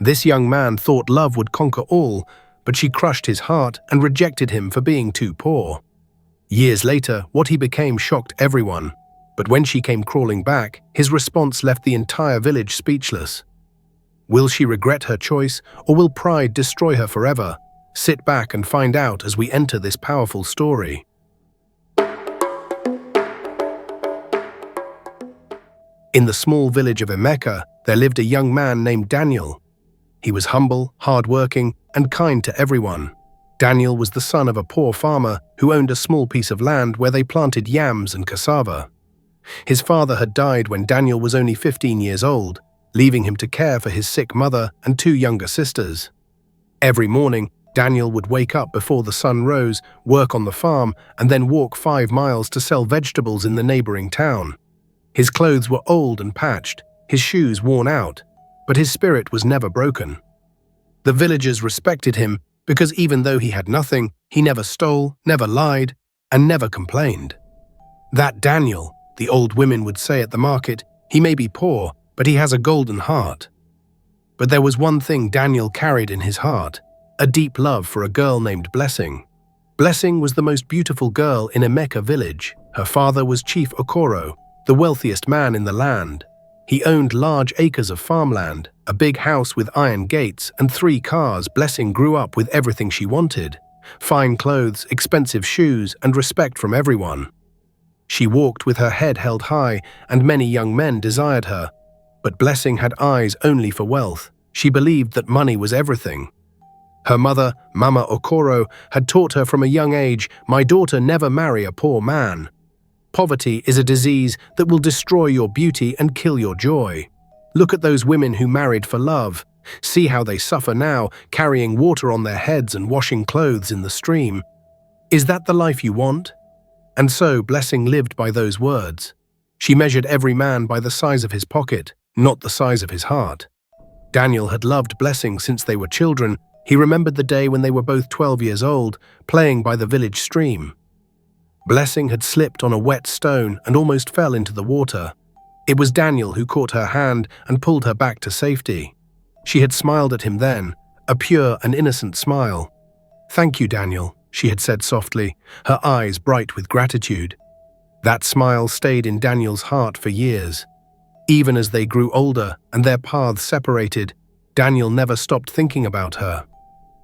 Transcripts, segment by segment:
This young man thought love would conquer all, but she crushed his heart and rejected him for being too poor. Years later, what he became shocked everyone. But when she came crawling back, his response left the entire village speechless. Will she regret her choice, or will pride destroy her forever? Sit back and find out as we enter this powerful story. In the small village of Emeka, there lived a young man named Daniel. He was humble, hardworking, and kind to everyone. Daniel was the son of a poor farmer who owned a small piece of land where they planted yams and cassava. His father had died when Daniel was only 15 years old, leaving him to care for his sick mother and two younger sisters. Every morning, Daniel would wake up before the sun rose, work on the farm, and then walk 5 miles to sell vegetables in the neighboring town. His clothes were old and patched, his shoes worn out, but his spirit was never broken. The villagers respected him because even though he had nothing, he never stole, never lied, and never complained. That Daniel, the old women would say at the market, he may be poor, but he has a golden heart. But there was one thing Daniel carried in his heart, a deep love for a girl named Blessing. Blessing was the most beautiful girl in Emeka village. Her father was Chief Okoro, the wealthiest man in the land. He owned large acres of farmland, a big house with iron gates, and 3 cars. Blessing grew up with everything she wanted: fine clothes, expensive shoes, and respect from everyone. She walked with her head held high, and many young men desired her. But Blessing had eyes only for wealth. She believed that money was everything. Her mother, Mama Okoro, had taught her from a young age, "My daughter, never marry a poor man. Poverty is a disease that will destroy your beauty and kill your joy. Look at those women who married for love. See how they suffer now, carrying water on their heads and washing clothes in the stream. Is that the life you want?" And so Blessing lived by those words. She measured every man by the size of his pocket, not the size of his heart. Daniel had loved Blessing since they were children. He remembered the day when they were both 12 years old, playing by the village stream. Blessing had slipped on a wet stone and almost fell into the water. It was Daniel who caught her hand and pulled her back to safety. She had smiled at him then, a pure and innocent smile. "Thank you, Daniel," she had said softly, her eyes bright with gratitude. That smile stayed in Daniel's heart for years. Even as they grew older and their paths separated, Daniel never stopped thinking about her.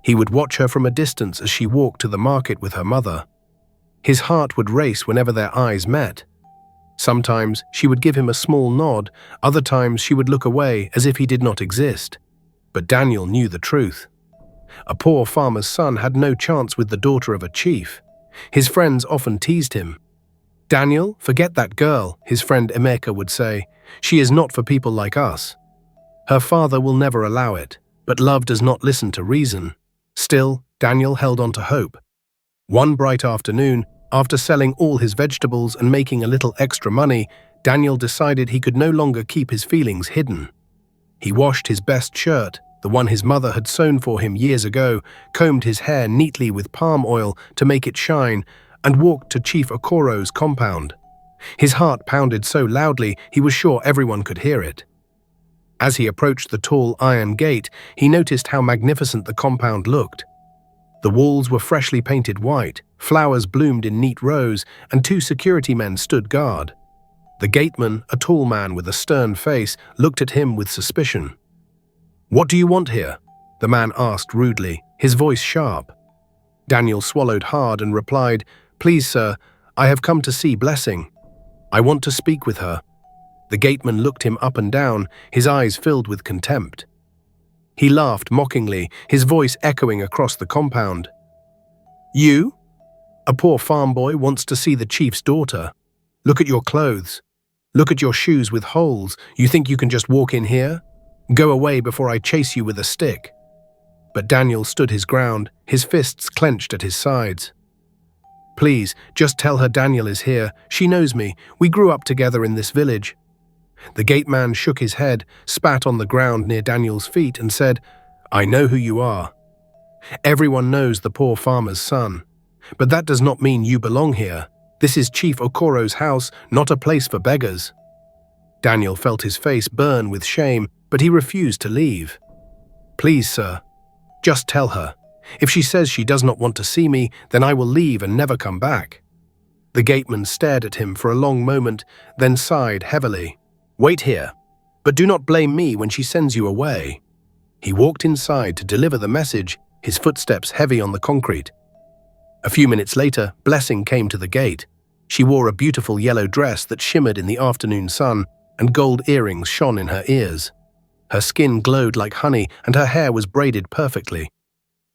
He would watch her from a distance as she walked to the market with her mother. His heart would race whenever their eyes met. Sometimes she would give him a small nod, other times she would look away as if he did not exist. But Daniel knew the truth. A poor farmer's son had no chance with the daughter of a chief. His friends often teased him. "Daniel, forget that girl," his friend Emeka would say. "She is not for people like us." Her father will never allow it, but love does not listen to reason. Still, Daniel held on to hope. One bright afternoon, after selling all his vegetables and making a little extra money, Daniel decided he could no longer keep his feelings hidden. He washed his best shirt, the one his mother had sewn for him years ago, combed his hair neatly with palm oil to make it shine, and walked to Chief Okoro's compound. His heart pounded so loudly he was sure everyone could hear it. As he approached the tall iron gate, he noticed how magnificent the compound looked. The walls were freshly painted white, flowers bloomed in neat rows, and 2 security men stood guard. The gateman, a tall man with a stern face, looked at him with suspicion. "What do you want here?" the man asked rudely, his voice sharp. Daniel swallowed hard and replied, "Please, sir, I have come to see Blessing. I want to speak with her." The gateman looked him up and down, his eyes filled with contempt. He laughed mockingly, his voice echoing across the compound. "You? A poor farm boy wants to see the chief's daughter. Look at your clothes. Look at your shoes with holes. You think you can just walk in here? Go away before I chase you with a stick." But Daniel stood his ground, his fists clenched at his sides. "Please, just tell her Daniel is here. She knows me. We grew up together in this village." The gateman shook his head, spat on the ground near Daniel's feet, and said, "I know who you are. Everyone knows the poor farmer's son. But that does not mean you belong here. This is Chief Okoro's house, not a place for beggars." Daniel felt his face burn with shame, but he refused to leave. Please, sir, just tell her. If she says she does not want to see me, then I will leave and never come back." The gateman stared at him for a long moment, then sighed heavily. "Wait here, but do not blame me when she sends you away." He walked inside to deliver the message, his footsteps heavy on the concrete. A few minutes later, Blessing came to the gate. She wore a beautiful yellow dress that shimmered in the afternoon sun, and gold earrings shone in her ears. Her skin glowed like honey, and her hair was braided perfectly.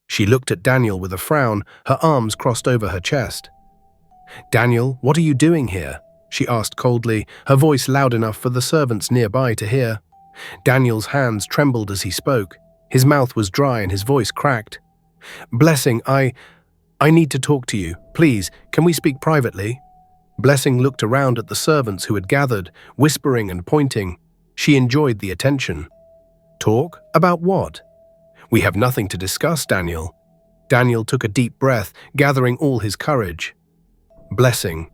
She looked at Daniel with a frown, her arms crossed over her chest. "Daniel, what are you doing here?" she asked coldly, her voice loud enough for the servants nearby to hear. Daniel's hands trembled as he spoke. His mouth was dry and his voice cracked. "Blessing, I need to talk to you. Please, can we speak privately?" Blessing looked around at the servants who had gathered, whispering and pointing. She enjoyed the attention. "Talk? About what?" "We have nothing to discuss, Daniel." Daniel took a deep breath, gathering all his courage. "Blessing,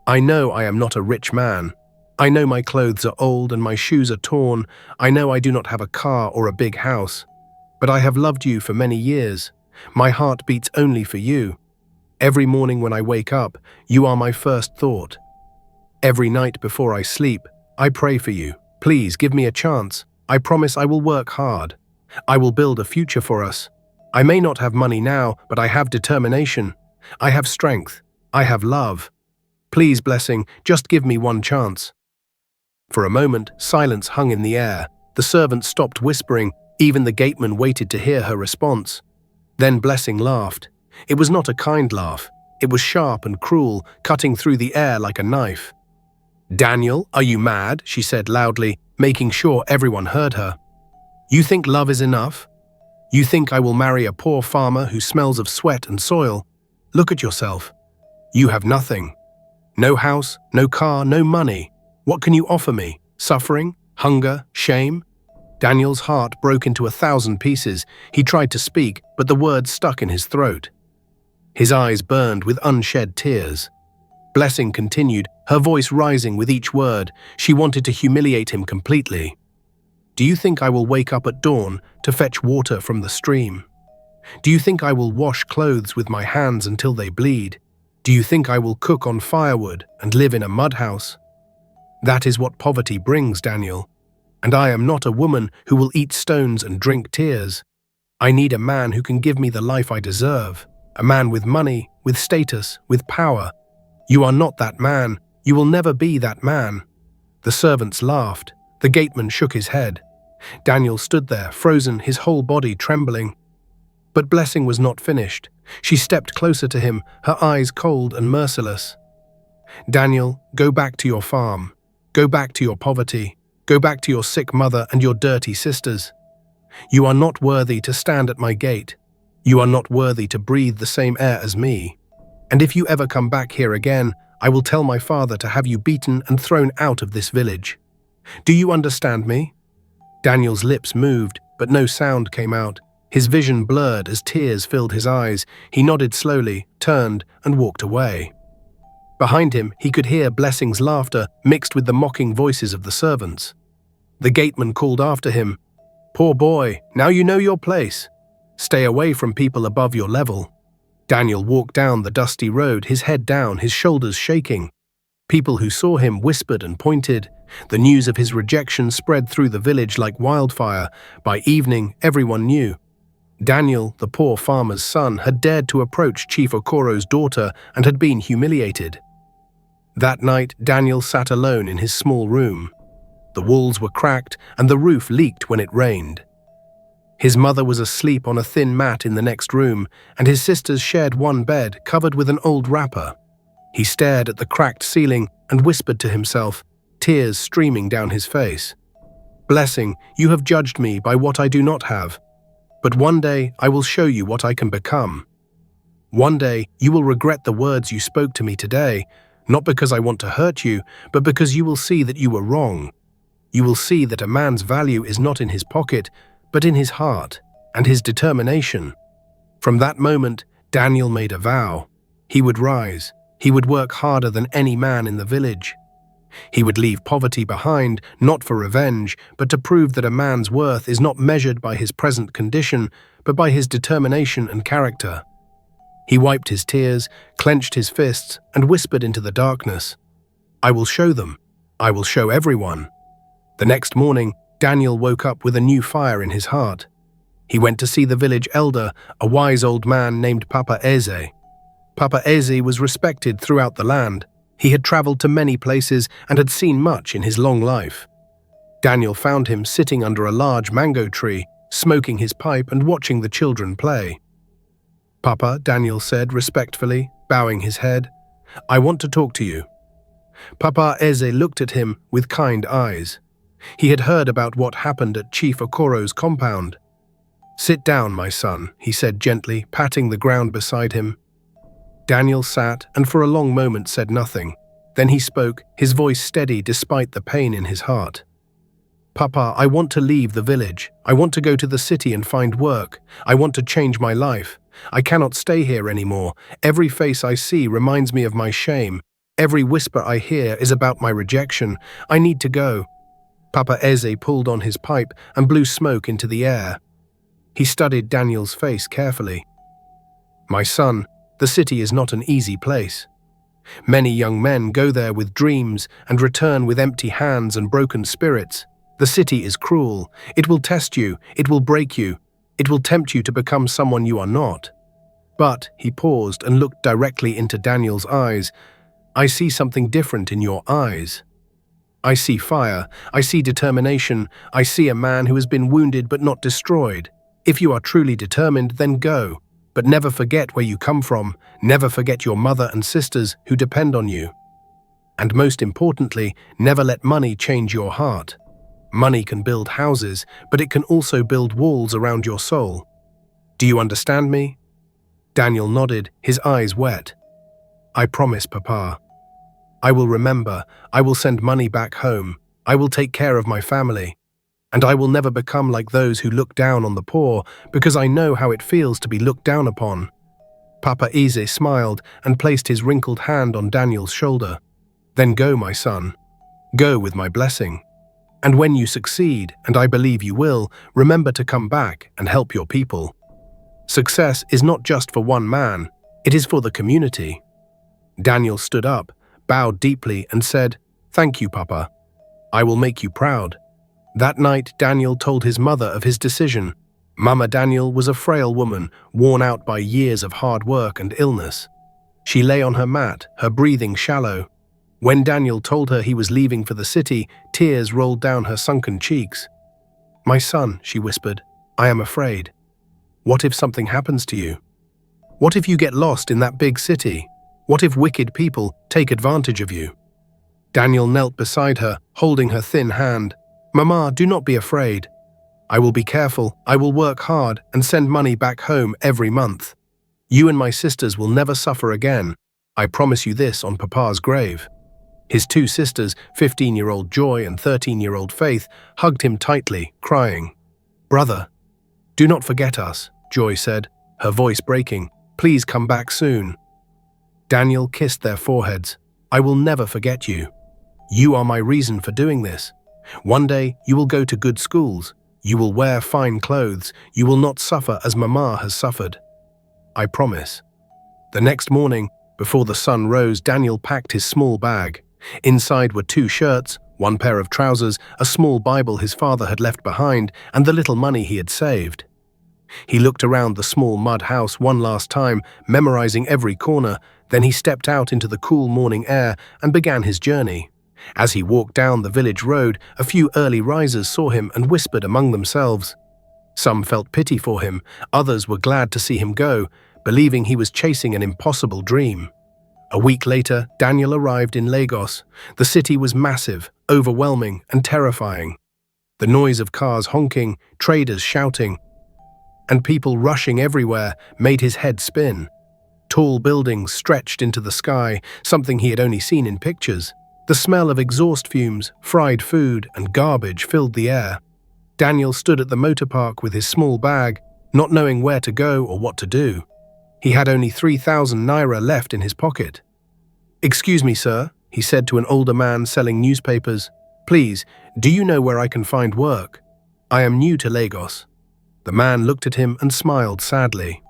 I know I am not a rich man. I know my clothes are old and my shoes are torn. I know I do not have a car or a big house. But I have loved you for many years. My heart beats only for you. Every morning when I wake up, you are my first thought. Every night before I sleep, I pray for you. Please give me a chance. I promise I will work hard. I will build a future for us. I may not have money now, but I have determination. I have strength. I have love. Please, Blessing, just give me one chance." For a moment, silence hung in the air. The servants stopped whispering. Even the gateman waited to hear her response. Then Blessing laughed. It was not a kind laugh. It was sharp and cruel, cutting through the air like a knife. "Daniel, are you mad?" she said loudly, making sure everyone heard her. "You think love is enough? You think I will marry a poor farmer who smells of sweat and soil? Look at yourself. You have nothing. No house, no car, no money. What can you offer me? Suffering? Hunger? Shame?" Daniel's heart broke into 1,000 pieces. He tried to speak, but the words stuck in his throat. His eyes burned with unshed tears. Blessing continued, her voice rising with each word. She wanted to humiliate him completely. "Do you think I will wake up at dawn to fetch water from the stream? Do you think I will wash clothes with my hands until they bleed? Do you think I will cook on firewood and live in a mud house? That is what poverty brings, Daniel. And I am not a woman who will eat stones and drink tears. I need a man who can give me the life I deserve. A man with money, with status, with power. You are not that man. You will never be that man." The servants laughed. The gateman shook his head. Daniel stood there, frozen, his whole body trembling. But Blessing was not finished. She stepped closer to him, her eyes cold and merciless. "Daniel, go back to your farm. Go back to your poverty. Go back to your sick mother and your dirty sisters. You are not worthy to stand at my gate. You are not worthy to breathe the same air as me. And if you ever come back here again, I will tell my father to have you beaten and thrown out of this village. Do you understand me?" Daniel's lips moved, but no sound came out. His vision blurred as tears filled his eyes. He nodded slowly, turned, and walked away. Behind him, he could hear Blessing's laughter mixed with the mocking voices of the servants. The gateman called after him, "Poor boy, now you know your place. Stay away from people above your level." Daniel walked down the dusty road, his head down, his shoulders shaking. People who saw him whispered and pointed. The news of his rejection spread through the village like wildfire. By evening, everyone knew. Daniel, the poor farmer's son, had dared to approach Chief Okoro's daughter and had been humiliated. That night, Daniel sat alone in his small room. The walls were cracked and the roof leaked when it rained. His mother was asleep on a thin mat in the next room, and his sisters shared one bed covered with an old wrapper. He stared at the cracked ceiling and whispered to himself, tears streaming down his face. "Blessing, you have judged me by what I do not have. But one day I will show you what I can become. One day you will regret the words you spoke to me today, not because I want to hurt you, but because you will see that you were wrong. You will see that a man's value is not in his pocket, but in his heart and his determination." From that moment, Daniel made a vow. He would rise. He would work harder than any man in the village. He would leave poverty behind, not for revenge, but to prove that a man's worth is not measured by his present condition, but by his determination and character. He wiped his tears, clenched his fists, and whispered into the darkness, "I will show them. I will show everyone." The next morning, Daniel woke up with a new fire in his heart. He went to see the village elder, a wise old man named Papa Eze. Papa Eze was respected throughout the land. He had traveled to many places and had seen much in his long life. Daniel found him sitting under a large mango tree, smoking his pipe and watching the children play. "Papa," Daniel said respectfully, bowing his head, "I want to talk to you." Papa Eze looked at him with kind eyes. He had heard about what happened at Chief Okoro's compound. "Sit down, my son," he said gently, patting the ground beside him. Daniel sat and for a long moment said nothing. Then he spoke, his voice steady despite the pain in his heart. "Papa, I want to leave the village. I want to go to the city and find work. I want to change my life. I cannot stay here anymore. Every face I see reminds me of my shame. Every whisper I hear is about my rejection. I need to go." Papa Eze pulled on his pipe and blew smoke into the air. He studied Daniel's face carefully. "My son, the city is not an easy place. Many young men go there with dreams and return with empty hands and broken spirits. The city is cruel. It will test you. It will break you. It will tempt you to become someone you are not." But he paused and looked directly into Daniel's eyes. "I see something different in your eyes. I see fire. I see determination. I see a man who has been wounded but not destroyed. If you are truly determined, then go. But never forget where you come from. Never forget your mother and sisters who depend on you. And most importantly, never let money change your heart. Money can build houses, but it can also build walls around your soul. Do you understand me?" Daniel nodded, his eyes wet. "I promise, Papa. I will remember. I will send money back home. I will take care of my family. And I will never become like those who look down on the poor, because I know how it feels to be looked down upon." Papa Eze smiled and placed his wrinkled hand on Daniel's shoulder. "Then go, my son. Go with my blessing. And when you succeed, and I believe you will, remember to come back and help your people. Success is not just for one man, it is for the community." Daniel stood up, bowed deeply and said, "Thank you, Papa. I will make you proud." That night, Daniel told his mother of his decision. Mama Daniel was a frail woman, worn out by years of hard work and illness. She lay on her mat, her breathing shallow. When Daniel told her he was leaving for the city, tears rolled down her sunken cheeks. "My son," she whispered, "I am afraid. What if something happens to you? What if you get lost in that big city? What if wicked people take advantage of you?" Daniel knelt beside her, holding her thin hand. "Mama, do not be afraid. I will be careful, I will work hard and send money back home every month. You and my sisters will never suffer again. I promise you this on Papa's grave." His two sisters, 15-year-old Joy and 13-year-old Faith, hugged him tightly, crying. "Brother, do not forget us," Joy said, her voice breaking. "Please come back soon." Daniel kissed their foreheads. "I will never forget you. You are my reason for doing this. One day you will go to good schools. You will wear fine clothes. You will not suffer as Mama has suffered. I promise." The next morning, before the sun rose, Daniel packed his small bag. Inside were 2 shirts, 1 pair of trousers, a small Bible his father had left behind, and the little money he had saved. He looked around the small mud house one last time, memorizing every corner. Then he stepped out into the cool morning air and began his journey. As he walked down the village road, a few early risers saw him and whispered among themselves. Some felt pity for him, others were glad to see him go, believing he was chasing an impossible dream. A week later, Daniel arrived in Lagos. The city was massive, overwhelming, and terrifying. The noise of cars honking, traders shouting, and people rushing everywhere made his head spin. Tall buildings stretched into the sky, something he had only seen in pictures. The smell of exhaust fumes, fried food, and garbage filled the air. Daniel stood at the motor park with his small bag, not knowing where to go or what to do. He had only 3,000 naira left in his pocket. "Excuse me, sir," he said to an older man selling newspapers. "Please, do you know where I can find work? I am new to Lagos." The man looked at him and smiled sadly.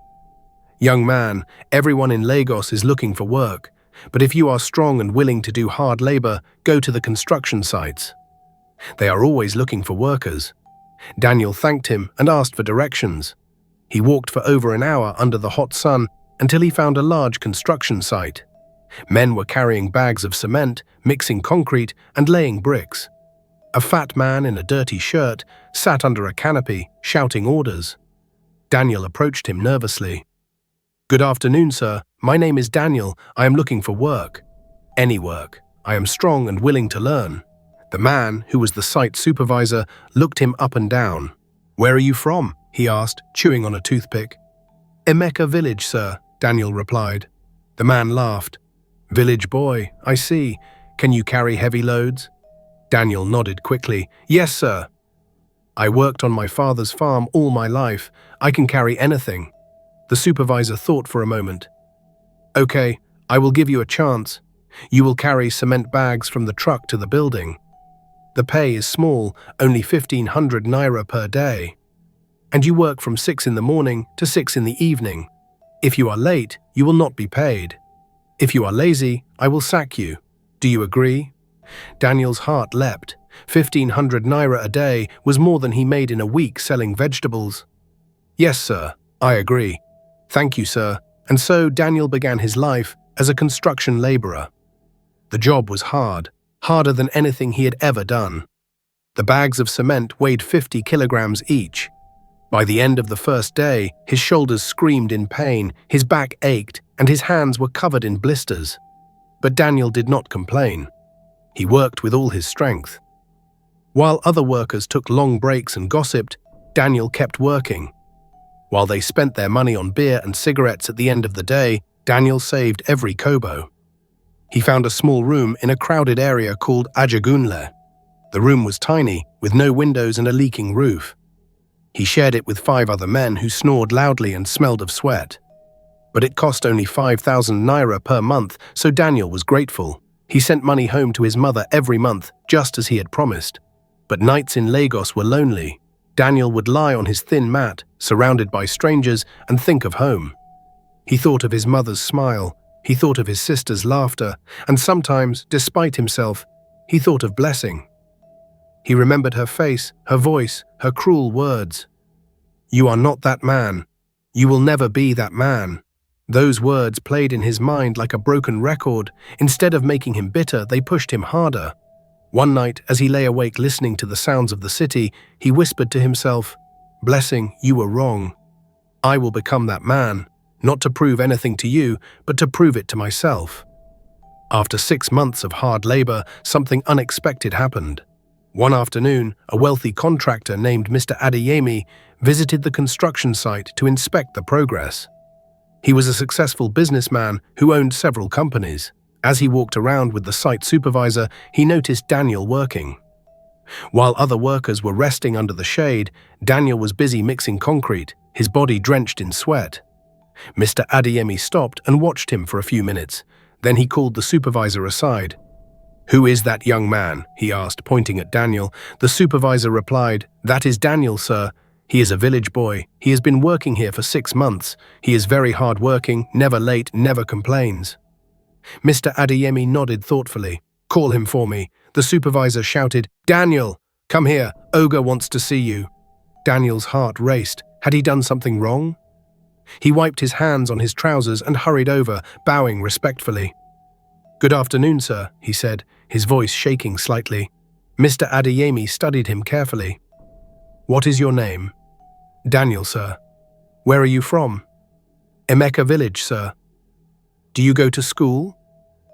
"Young man, everyone in Lagos is looking for work, but if you are strong and willing to do hard labor, go to the construction sites. They are always looking for workers." Daniel thanked him and asked for directions. He walked for over an hour under the hot sun until he found a large construction site. Men were carrying bags of cement, mixing concrete, and laying bricks. A fat man in a dirty shirt sat under a canopy, shouting orders. Daniel approached him nervously. "Good afternoon, sir. My name is Daniel. I am looking for work. Any work. I am strong and willing to learn." The man, who was the site supervisor, looked him up and down. "Where are you from?" he asked, chewing on a toothpick. "Emeka village, sir," Daniel replied. The man laughed. "Village boy, I see. Can you carry heavy loads?" Daniel nodded quickly. "Yes, sir. I worked on my father's farm all my life. I can carry anything." The supervisor thought for a moment. "Okay, I will give you a chance. You will carry cement bags from the truck to the building. The pay is small, only 1,500 naira per day. And you work from 6 in the morning to 6 in the evening. If you are late, you will not be paid. If you are lazy, I will sack you. Do you agree?" Daniel's heart leapt. 1,500 naira a day was more than he made in a week selling vegetables. "Yes, sir, I agree. Thank you, sir." And so Daniel began his life as a construction laborer. The job was hard, harder than anything he had ever done. The bags of cement weighed 50 kilograms each. By the end of the first day, his shoulders screamed in pain, his back ached, and his hands were covered in blisters. But Daniel did not complain. He worked with all his strength. While other workers took long breaks and gossiped, Daniel kept working. While they spent their money on beer and cigarettes at the end of the day, Daniel saved every kobo. He found a small room in a crowded area called Ajagunle. The room was tiny, with no windows and a leaking roof. He shared it with 5 other men who snored loudly and smelled of sweat. But it cost only 5,000 naira per month, so Daniel was grateful. He sent money home to his mother every month, just as he had promised. But nights in Lagos were lonely. Daniel would lie on his thin mat, surrounded by strangers, and think of home. He thought of his mother's smile, he thought of his sister's laughter, and sometimes, despite himself, he thought of Blessing. He remembered her face, her voice, her cruel words. "You are not that man. You will never be that man." Those words played in his mind like a broken record. Instead of making him bitter, they pushed him harder. One night, as he lay awake listening to the sounds of the city, he whispered to himself, "Blessing, you were wrong. I will become that man, not to prove anything to you, but to prove it to myself." After 6 months of hard labor, something unexpected happened. One afternoon, a wealthy contractor named Mr. Adeyemi visited the construction site to inspect the progress. He was a successful businessman who owned several companies. As he walked around with the site supervisor, he noticed Daniel working. While other workers were resting under the shade, Daniel was busy mixing concrete, his body drenched in sweat. Mr. Adeyemi stopped and watched him for a few minutes. Then he called the supervisor aside. "Who is that young man?" he asked, pointing at Daniel. The supervisor replied, "That is Daniel, sir. He is a village boy. He has been working here for 6 months. He is very hard-working, never late, never complains." Mr. Adeyemi nodded thoughtfully. "Call him for me." The supervisor shouted, "Daniel, come here. Oga wants to see you." Daniel's heart raced. Had he done something wrong? He wiped his hands on his trousers and hurried over, bowing respectfully. "Good afternoon, sir," he said, his voice shaking slightly. Mr. Adeyemi studied him carefully. "What is your name?" "Daniel, sir." "Where are you from?" "Emeka village, sir." "Do you go to school?"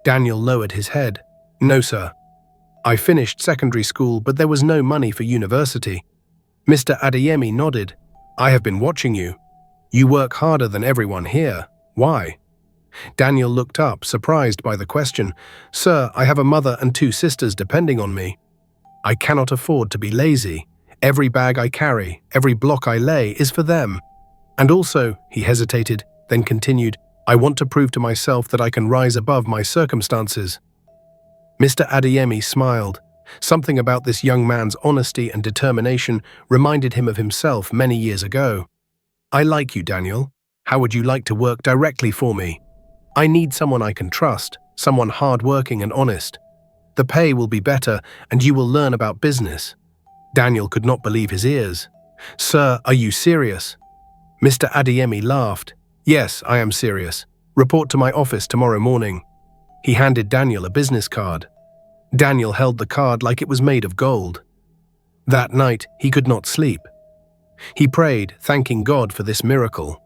Daniel lowered his head. "No, sir. I finished secondary school, but there was no money for university." Mr. Adeyemi nodded. "I have been watching you. You work harder than everyone here. Why?" Daniel looked up, surprised by the question. "Sir, I have a mother and 2 sisters depending on me. I cannot afford to be lazy. Every bag I carry, every block I lay is for them. And also," he hesitated, then continued, "I want to prove to myself that I can rise above my circumstances." Mr. Adeyemi smiled. Something about this young man's honesty and determination reminded him of himself many years ago. I like you, Daniel. How would you like to work directly for me? I need someone I can trust, someone hardworking and honest. The pay will be better and you will learn about business. Daniel could not believe his ears. Sir, are you serious? Mr. Adeyemi laughed. Yes, I am serious. Report to my office tomorrow morning. He handed Daniel a business card. Daniel held the card like it was made of gold. That night, he could not sleep. He prayed, thanking God for this miracle.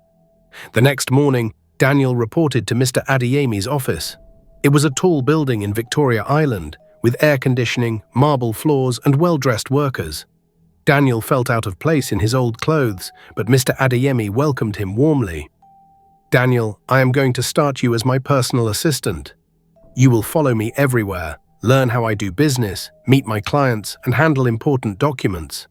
The next morning, Daniel reported to Mr. Adeyemi's office. It was a tall building in Victoria Island, with air conditioning, marble floors, and well-dressed workers. Daniel felt out of place in his old clothes, but Mr. Adeyemi welcomed him warmly. Daniel, I am going to start you as my personal assistant. You will follow me everywhere, learn how I do business, meet my clients, and handle important documents.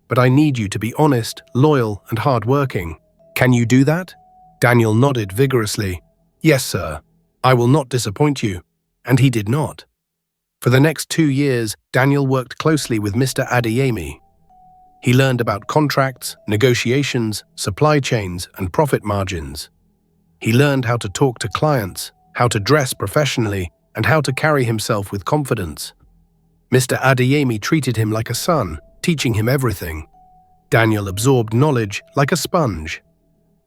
But I need you to be honest, loyal, and hardworking. Can you do that? Daniel nodded vigorously. Yes, sir. I will not disappoint you. And he did not. For the next 2 years, Daniel worked closely with Mr. Adeyemi. He learned about contracts, negotiations, supply chains, and profit margins. He learned how to talk to clients, how to dress professionally, and how to carry himself with confidence. Mr. Adeyemi treated him like a son, teaching him everything. Daniel absorbed knowledge like a sponge.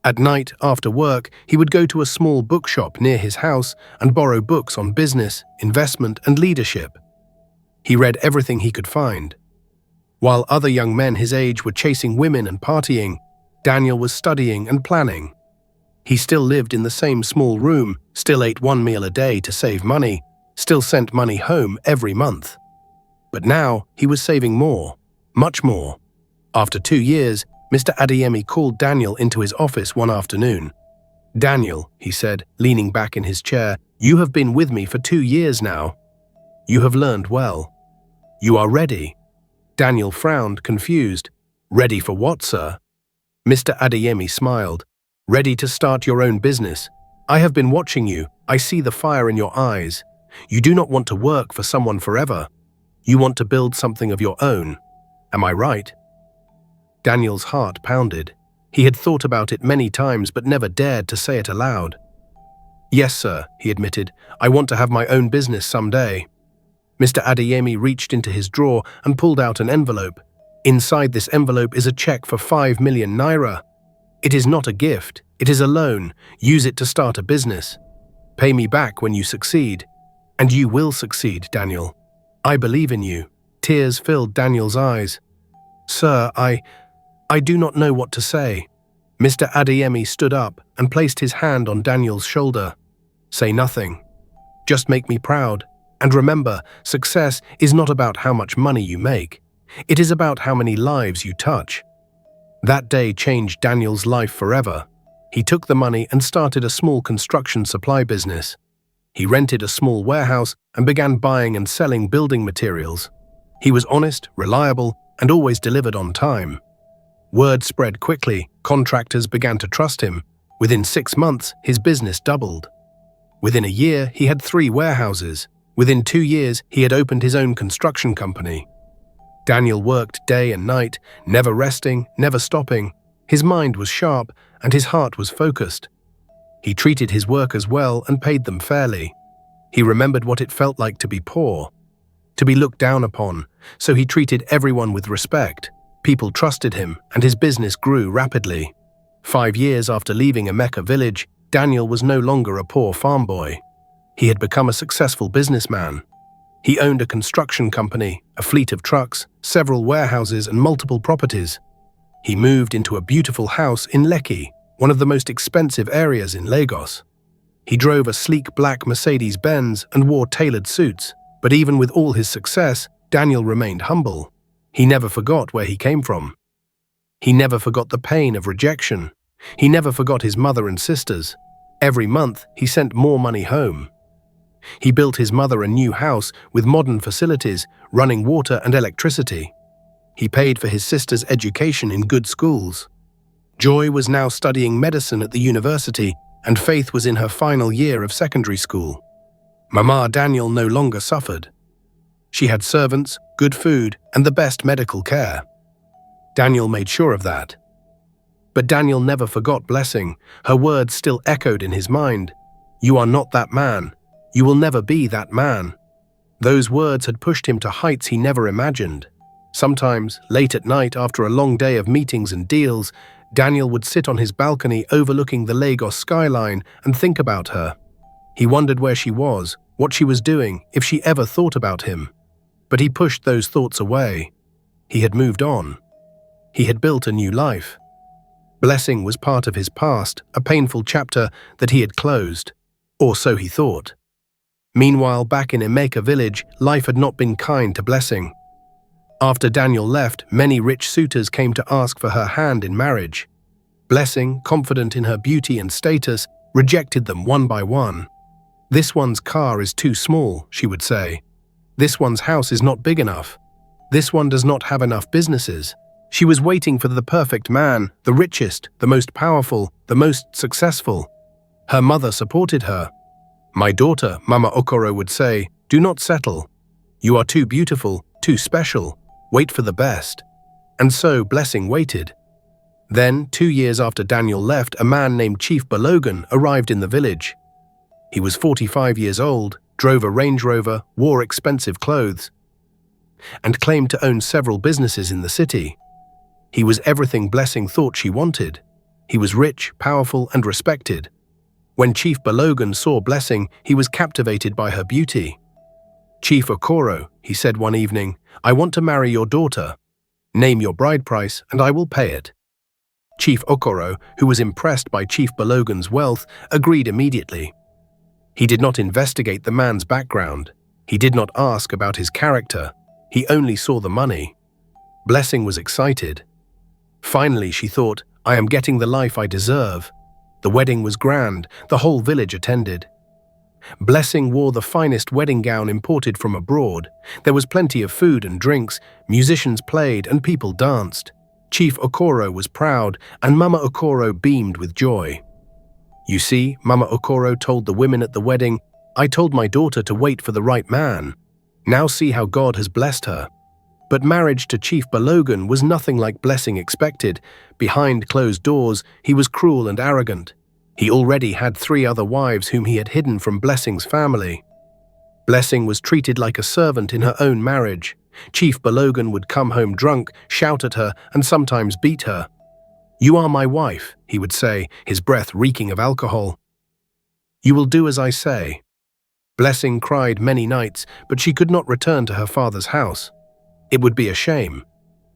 At night, after work, he would go to a small bookshop near his house and borrow books on business, investment, and leadership. He read everything he could find. While other young men his age were chasing women and partying, Daniel was studying and planning. He still lived in the same small room, still ate 1 meal a day to save money, still sent money home every month. But now he was saving more, much more. After 2 years, Mr. Adeyemi called Daniel into his office one afternoon. Daniel, he said, leaning back in his chair, you have been with me for 2 years now. You have learned well. You are ready. Daniel frowned, confused. Ready for what, sir? Mr. Adeyemi smiled. Ready to start your own business. I have been watching you. I see the fire in your eyes. You do not want to work for someone forever. You want to build something of your own. Am I right? Daniel's heart pounded. He had thought about it many times but never dared to say it aloud. Yes, sir, he admitted. I want to have my own business someday. Mr. Adeyemi reached into his drawer and pulled out an envelope. Inside this envelope is a check for 5 million naira. It is not a gift. It is a loan. Use it to start a business. Pay me back when you succeed. And you will succeed, Daniel. I believe in you. Tears filled Daniel's eyes. Sir, I do not know what to say. Mr. Adeyemi stood up and placed his hand on Daniel's shoulder. Say nothing. Just make me proud. And remember, success is not about how much money you make. It is about how many lives you touch. That day changed Daniel's life forever. He took the money and started a small construction supply business. He rented a small warehouse and began buying and selling building materials. He was honest, reliable, and always delivered on time. Word spread quickly, contractors began to trust him. Within 6 months, his business doubled. Within a year, he had 3 warehouses. Within 2 years, he had opened his own construction company. Daniel worked day and night, never resting, never stopping. His mind was sharp and his heart was focused. He treated his workers well and paid them fairly. He remembered what it felt like to be poor, to be looked down upon, so he treated everyone with respect. People trusted him and his business grew rapidly. 5 years after leaving a Mecca village, Daniel was no longer a poor farm boy. He had become a successful businessman. He owned a construction company, a fleet of trucks, several warehouses, and multiple properties. He moved into a beautiful house in Lekki, one of the most expensive areas in Lagos. He drove a sleek black Mercedes-Benz and wore tailored suits, but even with all his success, Daniel remained humble. He never forgot where he came from. He never forgot the pain of rejection. He never forgot his mother and sisters. Every month, he sent more money home. He built his mother a new house with modern facilities, running water and electricity. He paid for his sister's education in good schools. Joy was now studying medicine at the university, and Faith was in her final year of secondary school. Mama Daniel no longer suffered. She had servants, good food, and the best medical care. Daniel made sure of that. But Daniel never forgot Blessing. Her words still echoed in his mind. "You are not that man. You will never be that man." Those words had pushed him to heights he never imagined. Sometimes, late at night after a long day of meetings and deals, Daniel would sit on his balcony overlooking the Lagos skyline and think about her. He wondered where she was, what she was doing, if she ever thought about him. But he pushed those thoughts away. He had moved on. He had built a new life. Blessing was part of his past, a painful chapter that he had closed. Or so he thought. Meanwhile, back in Emeka village, life had not been kind to Blessing. After Daniel left, many rich suitors came to ask for her hand in marriage. Blessing, confident in her beauty and status, rejected them one by one. "This one's car is too small," she would say. "This one's house is not big enough. This one does not have enough businesses." She was waiting for the perfect man, the richest, the most powerful, the most successful. Her mother supported her. "My daughter," Mama Okoro would say, "do not settle. You are too beautiful, too special. Wait for the best." And so Blessing waited. Then, 2 years after Daniel left, a man named Chief Balogun arrived in the village. He was 45 years old, drove a Range Rover, wore expensive clothes, and claimed to own several businesses in the city. He was everything Blessing thought she wanted. He was rich, powerful, and respected. When Chief Balogun saw Blessing, he was captivated by her beauty. "Chief Okoro," he said one evening, "I want to marry your daughter. Name your bride price, and I will pay it." Chief Okoro, who was impressed by Chief Balogun's wealth, agreed immediately. He did not investigate the man's background. He did not ask about his character. He only saw the money. Blessing was excited. Finally, she thought, "I am getting the life I deserve." The wedding was grand. The whole village attended. Blessing wore the finest wedding gown imported from abroad. There was plenty of food and drinks, musicians played, and people danced. Chief Okoro was proud, and Mama Okoro beamed with joy. "You see," Mama Okoro told the women at the wedding, "I told my daughter to wait for the right man. Now see how God has blessed her." But marriage to Chief Balogun was nothing like Blessing expected. Behind closed doors, he was cruel and arrogant. He already had 3 other wives whom he had hidden from Blessing's family. Blessing was treated like a servant in her own marriage. Chief Balogun would come home drunk, shout at her, and sometimes beat her. "You are my wife," he would say, his breath reeking of alcohol. "You will do as I say." Blessing cried many nights, but she could not return to her father's house. It would be a shame.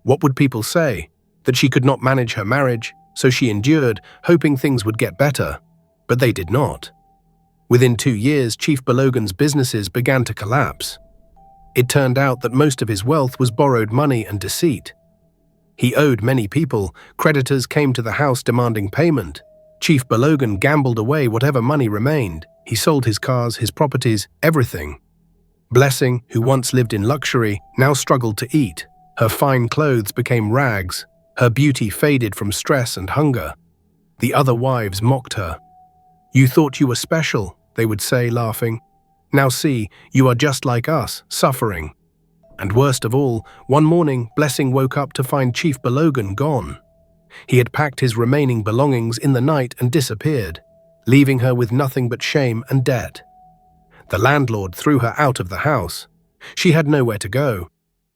What would people say? That she could not manage her marriage, so she endured, hoping things would get better. But they did not. Within 2 years, Chief Balogun's businesses began to collapse. It turned out that most of his wealth was borrowed money and deceit. He owed many people. Creditors came to the house demanding payment. Chief Balogun gambled away whatever money remained. He sold his cars, his properties, everything. Blessing, who once lived in luxury, now struggled to eat. Her fine clothes became rags. Her beauty faded from stress and hunger. The other wives mocked her. "You thought you were special," they would say, laughing. "Now see, you are just like us, suffering." And worst of all, one morning, Blessing woke up to find Chief Balogun gone. He had packed his remaining belongings in the night and disappeared, leaving her with nothing but shame and debt. The landlord threw her out of the house. She had nowhere to go.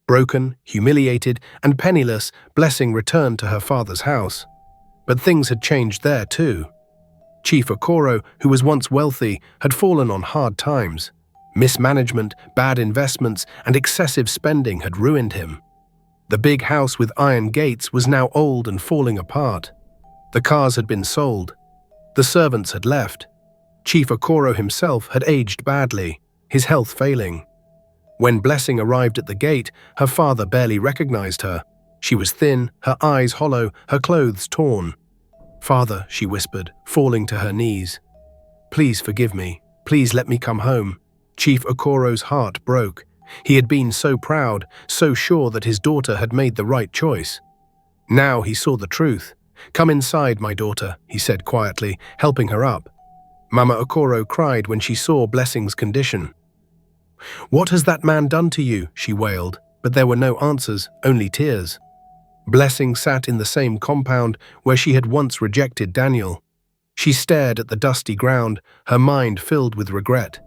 Broken, humiliated, and penniless, Blessing returned to her father's house. But things had changed there too. Chief Okoro, who was once wealthy, had fallen on hard times. Mismanagement, bad investments, and excessive spending had ruined him. The big house with iron gates was now old and falling apart. The cars had been sold. The servants had left. Chief Okoro himself had aged badly, his health failing. When Blessing arrived at the gate, her father barely recognized her. She was thin, her eyes hollow, her clothes torn. "Father," she whispered, falling to her knees. "Please forgive me. Please let me come home." Chief Okoro's heart broke. He had been so proud, so sure that his daughter had made the right choice. Now he saw the truth. "Come inside, my daughter," he said quietly, helping her up. Mama Okoro cried when she saw Blessing's condition. "What has that man done to you?" she wailed, but there were no answers, only tears. Blessing sat in the same compound where she had once rejected Daniel. She stared at the dusty ground, her mind filled with regret.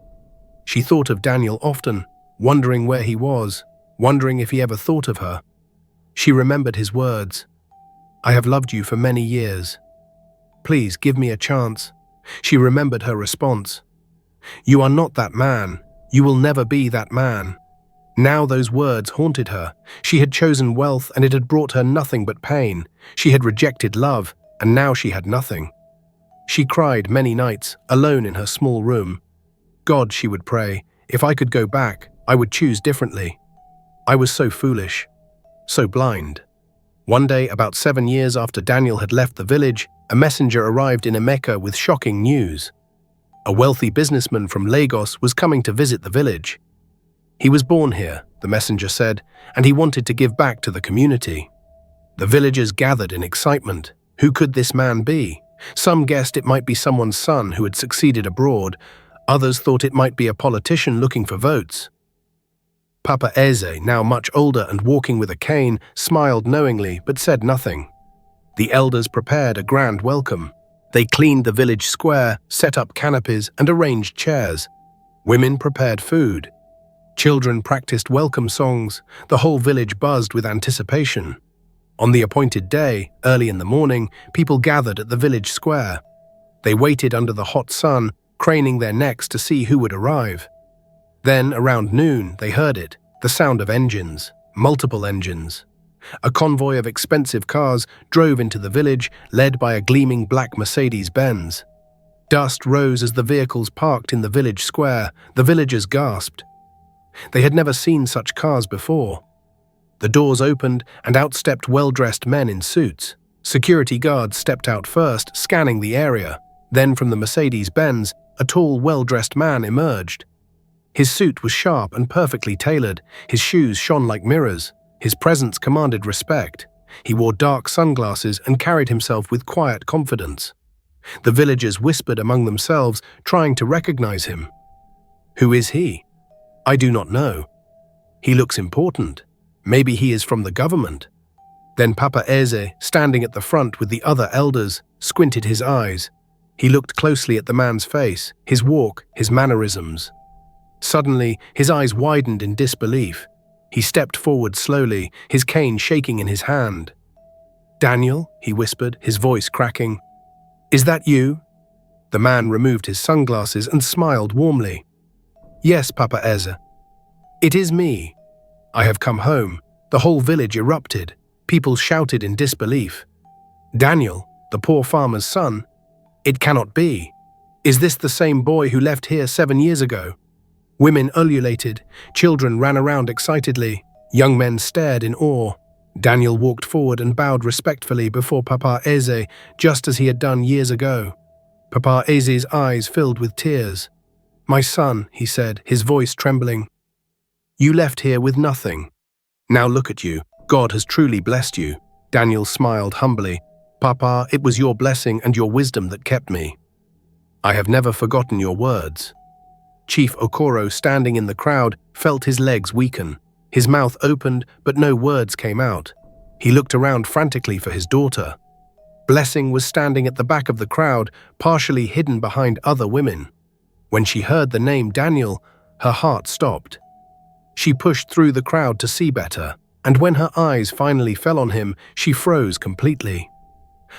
She thought of Daniel often, wondering where he was, wondering if he ever thought of her. She remembered his words, "I have loved you for many years. Please give me a chance." She remembered her response, "You are not that man. You will never be that man." Now those words haunted her. She had chosen wealth and it had brought her nothing but pain. She had rejected love and now she had nothing. She cried many nights, alone in her small room. "God," she would pray, "if I could go back, I would choose differently. I was so foolish, so blind." One day, about 7 years after Daniel had left the village, a messenger arrived in Emeka with shocking news. A wealthy businessman from Lagos was coming to visit the village. He was born here, the messenger said, and he wanted to give back to the community. The villagers gathered in excitement. Who could this man be? Some guessed it might be someone's son who had succeeded abroad. Others thought it might be a politician looking for votes. Papa Eze, now much older and walking with a cane, smiled knowingly but said nothing. The elders prepared a grand welcome. They cleaned the village square, set up canopies and arranged chairs. Women prepared food. Children practiced welcome songs. The whole village buzzed with anticipation. On the appointed day, early in the morning, people gathered at the village square. They waited under the hot sun, craning their necks to see who would arrive. Then, around noon, they heard it, the sound of engines, multiple engines. A convoy of expensive cars drove into the village, led by a gleaming black Mercedes-Benz. Dust rose as the vehicles parked in the village square. The villagers gasped. They had never seen such cars before. The doors opened, and out stepped well-dressed men in suits. Security guards stepped out first, scanning the area. Then from the Mercedes-Benz, a tall, well-dressed man emerged. His suit was sharp and perfectly tailored. His shoes shone like mirrors. His presence commanded respect. He wore dark sunglasses and carried himself with quiet confidence. The villagers whispered among themselves, trying to recognize him. "Who is he?" "I do not know." "He looks important. Maybe he is from the government." Then Papa Eze, standing at the front with the other elders, squinted his eyes. He looked closely at the man's face, his walk, his mannerisms. Suddenly, his eyes widened in disbelief. He stepped forward slowly, his cane shaking in his hand. "Daniel," he whispered, his voice cracking. "Is that you?" The man removed his sunglasses and smiled warmly. "Yes, Papa Eze. It is me. I have come home." The whole village erupted. People shouted in disbelief. "Daniel, the poor farmer's son? It cannot be. Is this the same boy who left here 7 years ago?" Women ululated. Children ran around excitedly. Young men stared in awe. Daniel walked forward and bowed respectfully before Papa Eze, just as he had done years ago. Papa Eze's eyes filled with tears. "My son," he said, his voice trembling. "You left here with nothing. Now look at you. God has truly blessed you." Daniel smiled humbly. "Papa, it was your blessing and your wisdom that kept me. I have never forgotten your words." Chief Okoro, standing in the crowd, felt his legs weaken. His mouth opened, but no words came out. He looked around frantically for his daughter. Blessing was standing at the back of the crowd, partially hidden behind other women. When she heard the name Daniel, her heart stopped. She pushed through the crowd to see better, and when her eyes finally fell on him, she froze completely.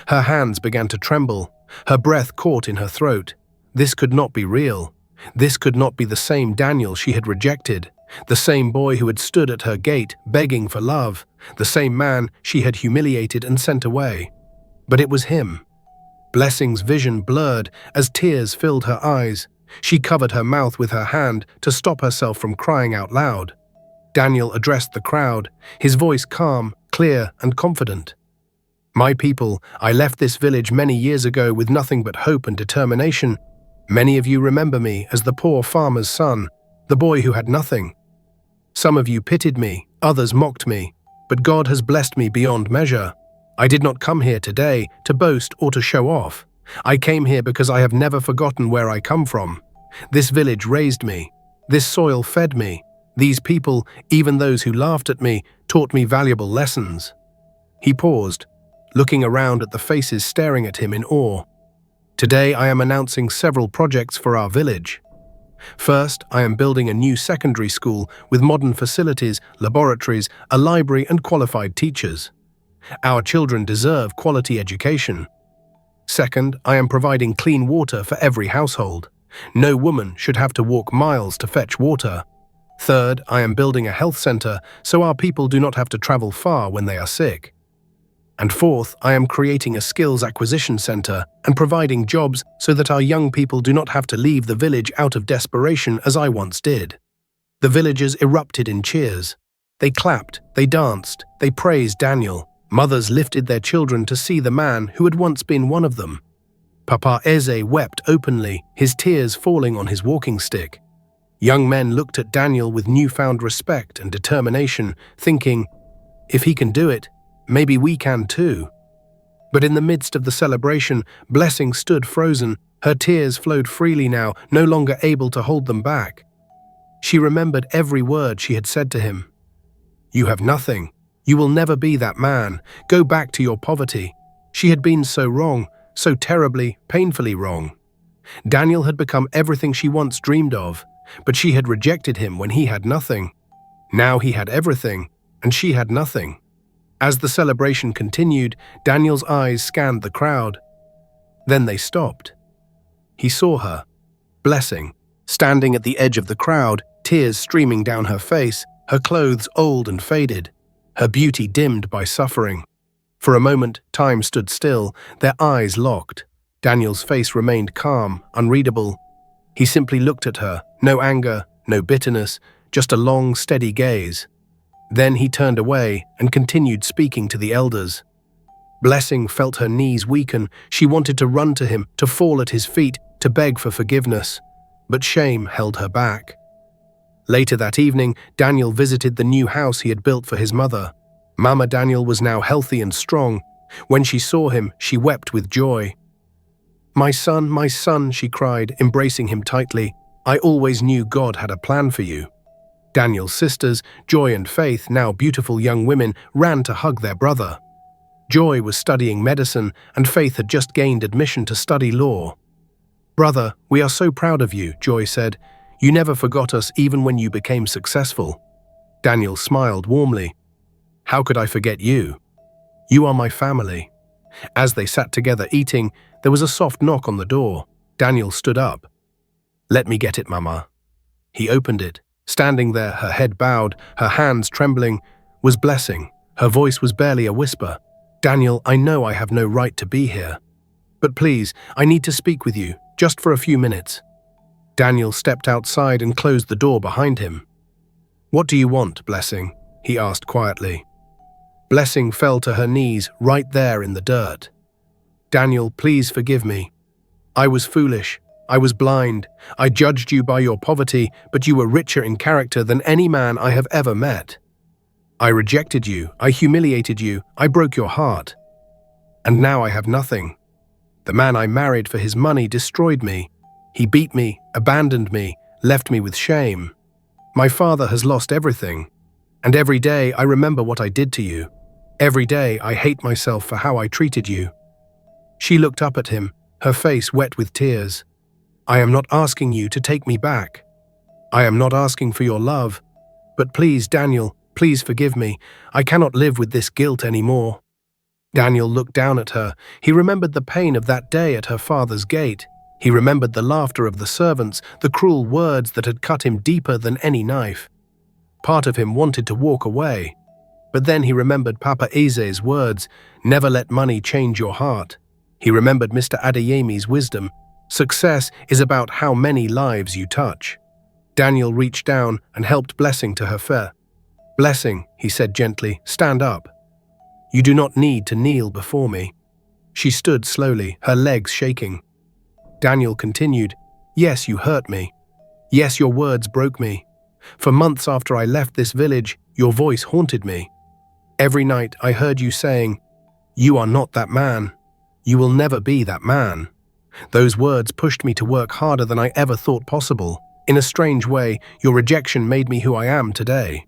Her hands began to tremble. Her breath caught in her throat. This could not be real. This could not be the same Daniel she had rejected, the same boy who had stood at her gate begging for love, the same man she had humiliated and sent away. But it was him. Blessing's vision blurred as tears filled her eyes. She covered her mouth with her hand to stop herself from crying out loud. Daniel addressed the crowd, his voice calm, clear, and confident. "My people, I left this village many years ago with nothing but hope and determination. Many of you remember me as the poor farmer's son, the boy who had nothing. Some of you pitied me, others mocked me, but God has blessed me beyond measure. I did not come here today to boast or to show off. I came here because I have never forgotten where I come from. This village raised me. This soil fed me. These people, even those who laughed at me, taught me valuable lessons." He paused, looking around at the faces staring at him in awe. "Today I am announcing several projects for our village. First, I am building a new secondary school with modern facilities, laboratories, a library and qualified teachers. Our children deserve quality education. Second, I am providing clean water for every household. No woman should have to walk miles to fetch water. Third, I am building a health center so our people do not have to travel far when they are sick. And fourth, I am creating a skills acquisition center and providing jobs so that our young people do not have to leave the village out of desperation as I once did." The villagers erupted in cheers. They clapped, they danced, they praised Daniel. Mothers lifted their children to see the man who had once been one of them. Papa Eze wept openly, his tears falling on his walking stick. Young men looked at Daniel with newfound respect and determination, thinking, "If he can do it, maybe we can too." But in the midst of the celebration, Blessing stood frozen. Her tears flowed freely now, no longer able to hold them back. She remembered every word she had said to him. "You have nothing. You will never be that man. Go back to your poverty." She had been so wrong, so terribly, painfully wrong. Daniel had become everything she once dreamed of, but she had rejected him when he had nothing. Now he had everything, and she had nothing. As the celebration continued, Daniel's eyes scanned the crowd. Then they stopped. He saw her, Blessing, standing at the edge of the crowd, tears streaming down her face, her clothes old and faded, her beauty dimmed by suffering. For a moment, time stood still, their eyes locked. Daniel's face remained calm, unreadable. He simply looked at her, no anger, no bitterness, just a long, steady gaze. Then he turned away and continued speaking to the elders. Blessing felt her knees weaken. She wanted to run to him, to fall at his feet, to beg for forgiveness. But shame held her back. Later that evening, Daniel visited the new house he had built for his mother. Mama Daniel was now healthy and strong. When she saw him, she wept with joy. my son," she cried, embracing him tightly. "I always knew God had a plan for you." Daniel's sisters, Joy and Faith, now beautiful young women, ran to hug their brother. Joy was studying medicine, and Faith had just gained admission to study law. "Brother, we are so proud of you," Joy said. "You never forgot us even when you became successful." Daniel smiled warmly. "How could I forget you? You are my family." As they sat together eating, there was a soft knock on the door. Daniel stood up. "Let me get it, Mama." He opened it. Standing there, her head bowed, her hands trembling, was Blessing. Her voice was barely a whisper. "Daniel, I know I have no right to be here. But please, I need to speak with you, just for a few minutes." Daniel stepped outside and closed the door behind him. "What do you want, Blessing?" he asked quietly. Blessing fell to her knees right there in the dirt. "Daniel, please forgive me. I was foolish. I was blind. I judged you by your poverty, but you were richer in character than any man I have ever met. I rejected you. I humiliated you. I broke your heart. And now I have nothing. The man I married for his money destroyed me. He beat me, abandoned me, left me with shame. My father has lost everything. And every day I remember what I did to you. Every day I hate myself for how I treated you." She looked up at him, her face wet with tears. "I am not asking you to take me back. I am not asking for your love. But please, Daniel, please forgive me. I cannot live with this guilt anymore." Daniel looked down at her. He remembered the pain of that day at her father's gate. He remembered the laughter of the servants, the cruel words that had cut him deeper than any knife. Part of him wanted to walk away. But then he remembered Papa Eze's words, "Never let money change your heart." He remembered Mr. Adeyemi's wisdom, "Success is about how many lives you touch." Daniel reached down and helped Blessing to her feet. "Blessing," he said gently, "stand up. You do not need to kneel before me." She stood slowly, her legs shaking. Daniel continued, "Yes, you hurt me. Yes, your words broke me. For months after I left this village, your voice haunted me. Every night I heard you saying, 'You are not that man. You will never be that man.' Those words pushed me to work harder than I ever thought possible. In a strange way, your rejection made me who I am today.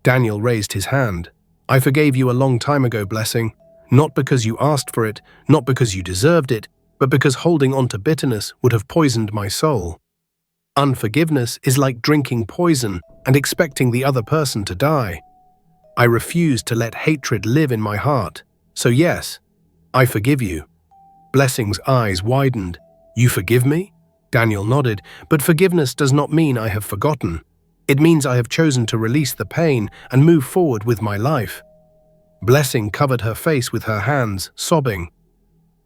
Daniel raised his hand. I forgave you a long time ago, Blessing. Not because you asked for it, not because you deserved it, but because holding on to bitterness would have poisoned my soul. Unforgiveness is like drinking poison and expecting the other person to die. I refuse to let hatred live in my heart. So yes, I forgive you. Blessing's eyes widened. You forgive me? Daniel nodded, but forgiveness does not mean I have forgotten. It means I have chosen to release the pain and move forward with my life. Blessing covered her face with her hands, sobbing.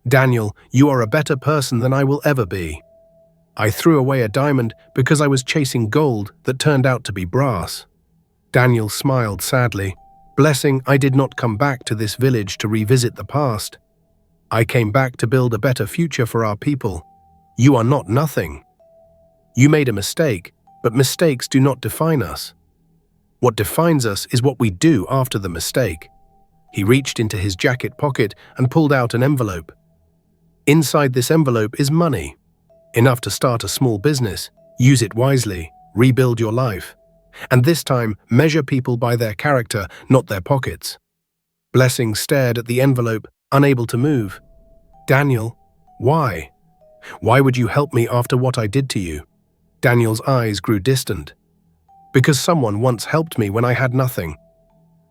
Daniel, you are a better person than I will ever be. I threw away a diamond because I was chasing gold that turned out to be brass. Daniel smiled sadly. Blessing, I did not come back to this village to revisit the past. I came back to build a better future for our people. You are not nothing. You made a mistake, but mistakes do not define us. What defines us is what we do after the mistake. He reached into his jacket pocket and pulled out an envelope. Inside this envelope is money. Enough to start a small business. Use it wisely. Rebuild your life. And this time, measure people by their character, not their pockets. Blessing stared at the envelope, unable to move. Daniel, why? Why would you help me after what I did to you? Daniel's eyes grew distant. Because someone once helped me when I had nothing.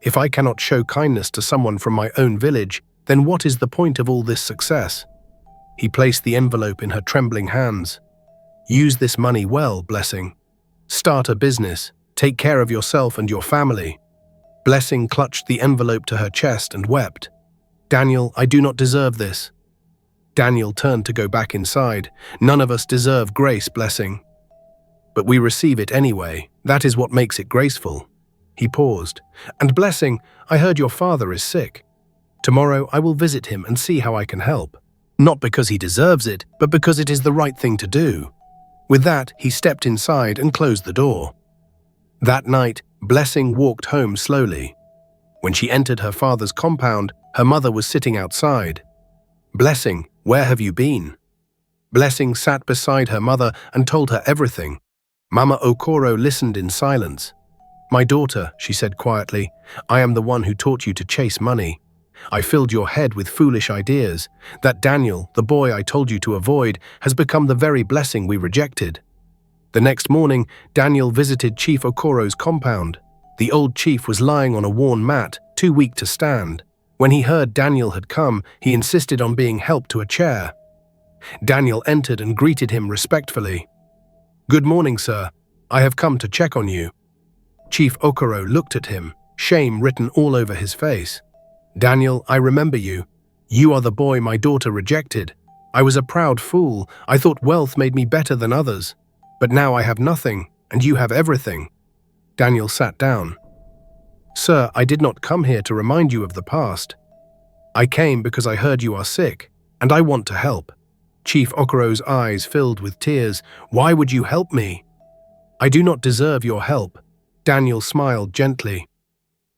If I cannot show kindness to someone from my own village, then what is the point of all this success? He placed the envelope in her trembling hands. Use this money well, Blessing. Start a business. Take care of yourself and your family. Blessing clutched the envelope to her chest and wept. Daniel, I do not deserve this. Daniel turned to go back inside. None of us deserve grace, Blessing. But we receive it anyway. That is what makes it graceful. He paused. And Blessing, I heard your father is sick. Tomorrow I will visit him and see how I can help. Not because he deserves it, but because it is the right thing to do. With that, he stepped inside and closed the door. That night, Blessing walked home slowly. When she entered her father's compound, her mother was sitting outside. Blessing, where have you been? Blessing sat beside her mother and told her everything. Mama Okoro listened in silence. My daughter, she said quietly, I am the one who taught you to chase money. I filled your head with foolish ideas. That Daniel, the boy I told you to avoid, has become the very Blessing we rejected. The next morning, Daniel visited Chief Okoro's compound. The old chief was lying on a worn mat, too weak to stand. When he heard Daniel had come, he insisted on being helped to a chair. Daniel entered and greeted him respectfully. Good morning, sir. I have come to check on you. Chief Okoro looked at him, shame written all over his face. Daniel, I remember you. You are the boy my daughter rejected. I was a proud fool. I thought wealth made me better than others. But now I have nothing, and you have everything. Daniel sat down. Sir, I did not come here to remind you of the past. I came because I heard you are sick, and I want to help. Chief Okoro's eyes filled with tears. Why would you help me? I do not deserve your help. Daniel smiled gently.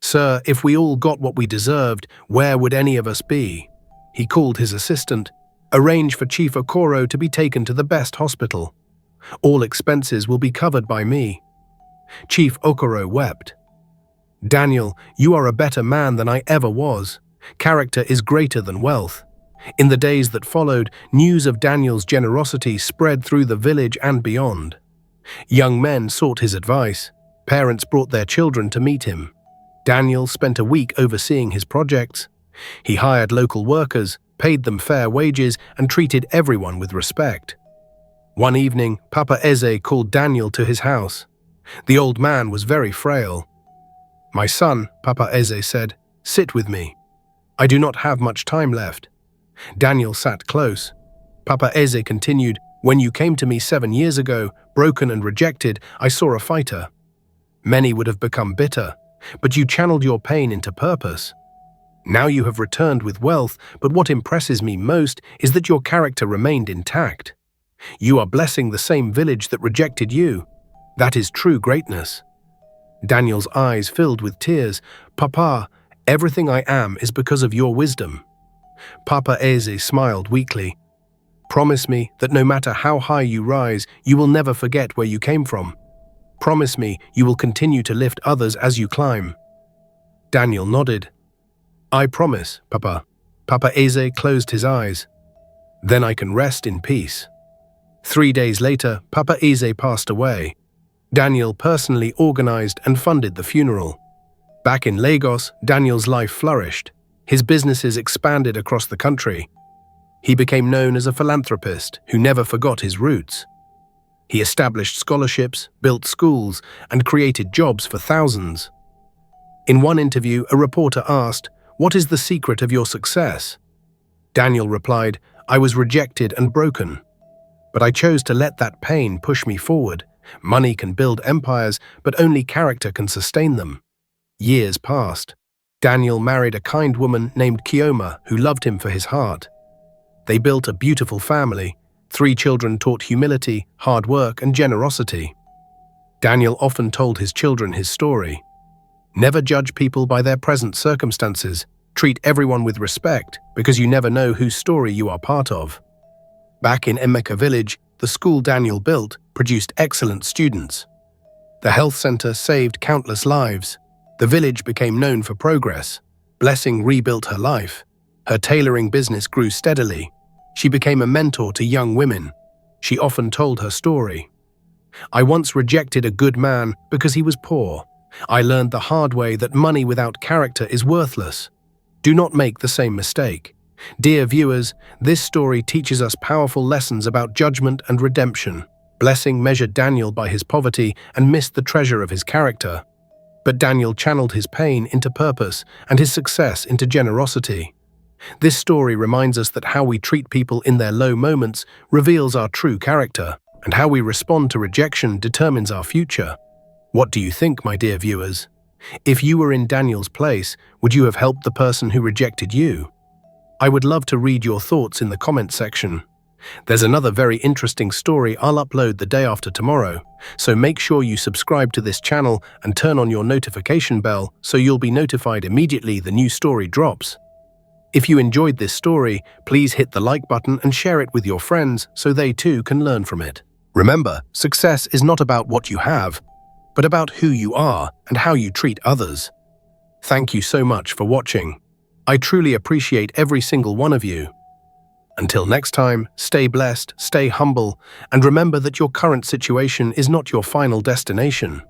Sir, if we all got what we deserved, where would any of us be? He called his assistant. Arrange for Chief Okoro to be taken to the best hospital. All expenses will be covered by me. Chief Okoro wept. Daniel, you are a better man than I ever was. Character is greater than wealth. In the days that followed, news of Daniel's generosity spread through the village and beyond. Young men sought his advice. Parents brought their children to meet him. Daniel spent a week overseeing his projects. He hired local workers, paid them fair wages, and treated everyone with respect. One evening, Papa Eze called Daniel to his house. The old man was very frail. My son, Papa Eze said, sit with me. I do not have much time left. Daniel sat close. Papa Eze continued, when you came to me 7 years ago, broken and rejected, I saw a fighter. Many would have become bitter, but you channeled your pain into purpose. Now you have returned with wealth, but what impresses me most is that your character remained intact. You are blessing the same village that rejected you. That is true greatness. Daniel's eyes filled with tears. Papa, everything I am is because of your wisdom. Papa Eze smiled weakly. Promise me that no matter how high you rise, you will never forget where you came from. Promise me you will continue to lift others as you climb." Daniel nodded. "I promise, Papa." Papa Eze closed his eyes. "Then I can rest in peace." 3 days later, Papa Eze passed away. Daniel personally organized and funded the funeral. Back in Lagos, Daniel's life flourished. His businesses expanded across the country. He became known as a philanthropist who never forgot his roots. He established scholarships, built schools, and created jobs for thousands. In one interview, a reporter asked, "What is the secret of your success?" Daniel replied, "I was rejected and broken. But I chose to let that pain push me forward. Money can build empires, but only character can sustain them." Years passed. Daniel married a kind woman named Kioma who loved him for his heart. They built a beautiful family. 3 children taught humility, hard work, and generosity. Daniel often told his children his story. Never judge people by their present circumstances. Treat everyone with respect, because you never know whose story you are part of. Back in Emeka village, the school Daniel built produced excellent students. The health center saved countless lives. The village became known for progress. Blessing rebuilt her life. Her tailoring business grew steadily. She became a mentor to young women. She often told her story. "I once rejected a good man because he was poor. I learned the hard way that money without character is worthless. Do not make the same mistake." Dear viewers, this story teaches us powerful lessons about judgment and redemption. Blessing measured Daniel by his poverty and missed the treasure of his character. But Daniel channeled his pain into purpose and his success into generosity. This story reminds us that how we treat people in their low moments reveals our true character, and how we respond to rejection determines our future. What do you think, my dear viewers? If you were in Daniel's place, would you have helped the person who rejected you? I would love to read your thoughts in the comment section. There's another very interesting story I'll upload the day after tomorrow, so make sure you subscribe to this channel and turn on your notification bell so you'll be notified immediately the new story drops. If you enjoyed this story, please hit the like button and share it with your friends so they too can learn from it. Remember, success is not about what you have, but about who you are and how you treat others. Thank you so much for watching. I truly appreciate every single one of you. Until next time, stay blessed, stay humble, and remember that your current situation is not your final destination.